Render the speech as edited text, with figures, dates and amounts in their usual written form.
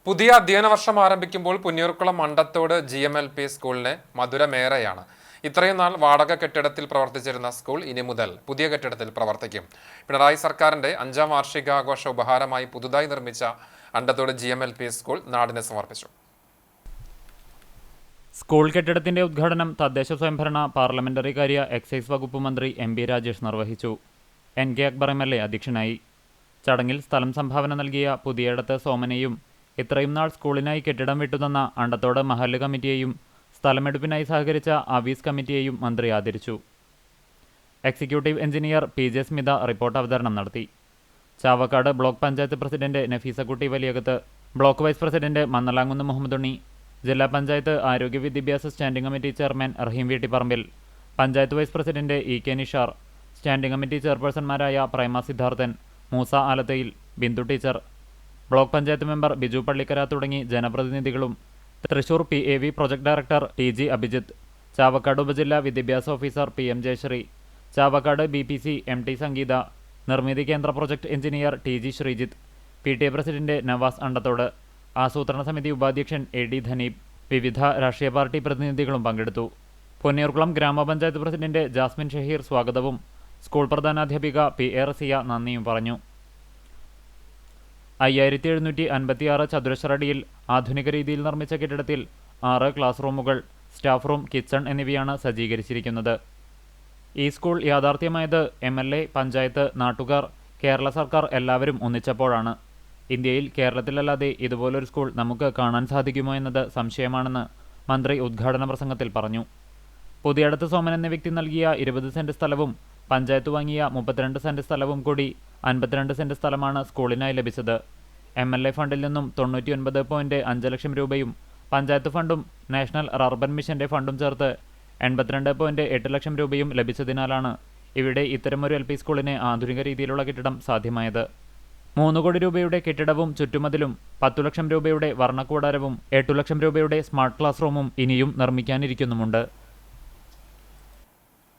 പുതിയ അധ്യയന വർഷം ആരംഭിക്കുമ്പോൾ പുന്നയൂർക്കുളം മണ്ടത്തോട് GMLP സ്കൂളിന് മധുരമേറെയാണ്. ഇത്രയും നാൾ വാടക കെട്ടിടത്തിൽ പ്രവർത്തിച്ചിരുന്ന സ്കൂൾ ഇനി മുതൽ പുതിയ കെട്ടിടത്തിൽ പ്രവർത്തിക്കും. പിണറായി സർക്കാരിന്റെ 5ാം വാർഷികാഘോഷ ഉപഹാരമായി പുതുതായി നിർമ്മിച്ച മണ്ടത്തോട് GMLP സ്കൂൾ നാടിന് സമർപ്പിച്ചു. സ്കൂൾ കെട്ടിടത്തിന്റെ ഉദ്ഘാടനം തദ്ദേശ സ്വയംഭരണ പാർലമെന്ററി കാര്യ എക്സൈസ് വകുപ്പ് മന്ത്രി MB രാജേഷ് നിർവഹിച്ചു. NK അക്ബർ MLA അധ്യക്ഷനായി. ചടങ്ങിൽ സ്ഥലം സംഭാവന നൽകിയ പുതിയടത്ത് സോമനെയും ഇത്രയും നാൾ സ്കൂളിനായി കെട്ടിടം വിട്ടുതന്ന അണ്ടത്തോട് മഹല്ല് കമ്മിറ്റിയെയും സ്ഥലമെടുപ്പിനായി സഹകരിച്ച ആവീസ് കമ്മിറ്റിയെയും മന്ത്രി ആദരിച്ചു. Executive engineer PJ Smitha report അവതരണം നടത്തി. Chavakkad block panchayat president Nafeesakutty Valiyakath, block vice president Mannalamkunnu Muhammadunni, ജില്ലാ പഞ്ചായത്ത് ആരോഗ്യ വിദ്യാഭ്യാസ standing committee chairman Raheem Veettipparambil, panchayat vice president EK Nishar, standing committee ചെയർപേഴ്സൺമാരായ Prema Siddharthan, Moosa Alathayil, Bindu teacher, block panchayat member Biju Pallikkara തുടങ്ങി ജനപ്രതിനിധികളും Thrissur PAV project director TG Abhijith, Chavakkad ഉപജില്ലാ വിദ്യാഭ്യാസ officer PM Jayasree, Chavakkad BPC MT Sangeetha, Nirmithi കേന്ദ്ര project engineer TG Sreejith, PTA president Navas Andathode, ആസൂത്രണ സമിതി ഉപാധ്യക്ഷൻ AD ധനീബ്, വിവിധ രാഷ്ട്രീയ പാർട്ടി പ്രതിനിധികളും പങ്കെടുത്തു. പുന്നയൂർക്കുളം ഗ്രാമപഞ്ചായത്ത് പ്രസിഡന്റ് ജാസ്മിൻ ഷഹീർ സ്വാഗതവും സ്കൂൾ പ്രധാനാധ്യാപിക PA റസിയ നന്ദിയും പറഞ്ഞു. 5756 ചതുരശ്ര അടിയിൽ ആധുനിക രീതിയിൽ നിർമ്മിച്ച കെട്ടിടത്തിൽ 6 ക്ലാസ് റൂമുകൾ, സ്റ്റാഫ് റൂം, കിച്ചൺ എന്നിവയാണ് സജ്ജീകരിച്ചിരിക്കുന്നത്. ഈ സ്കൂൾ യാഥാർത്ഥ്യമായത് MLA, പഞ്ചായത്ത്, നാട്ടുകാർ, കേരള സർക്കാർ എല്ലാവരും ഒന്നിച്ചപ്പോഴാണ്. ഇന്ത്യയിൽ കേരളത്തിലല്ലാതെ ഇതുപോലൊരു സ്കൂൾ നമുക്ക് കാണാൻ സാധിക്കുമോ എന്നത് സംശയമാണെന്ന് മന്ത്രി ഉദ്ഘാടന പ്രസംഗത്തിൽ പറഞ്ഞു. പുതിയടത്ത് സോമൻ എന്ന വ്യക്തി നൽകിയ 20 സെന്റ് സ്ഥലവും പഞ്ചായത്ത് വാങ്ങിയ 32 സെന്റ് സ്ഥലവും കൂടി 52 സെന്റ് സ്ഥലമാണ് സ്കൂളിനായി ലഭിച്ചത്. MLA ഫണ്ടിൽ നിന്നും 99.5 ലക്ഷം രൂപയും പഞ്ചായത്ത് ഫണ്ടും നാഷണൽ അർബൻ മിഷന്റെ ഫണ്ടും ചേർത്ത് 82.8 ലക്ഷം രൂപയും ലഭിച്ചതിനാലാണ് ഇവിടെ ഇത്തരമൊരു LP സ്കൂളിന് ആധുനിക രീതിയിലുള്ള കെട്ടിടം സാധ്യമായത്. 3 കോടി രൂപയുടെ കെട്ടിടവും ചുറ്റുമതിലും 10 ലക്ഷം രൂപയുടെ വർണ്ണക്കൂടാരവും 8 ലക്ഷം രൂപയുടെ സ്മാർട്ട് ക്ലാസ് റൂമും ഇനിയും നിർമ്മിക്കാനിരിക്കുന്നുമുണ്ട്.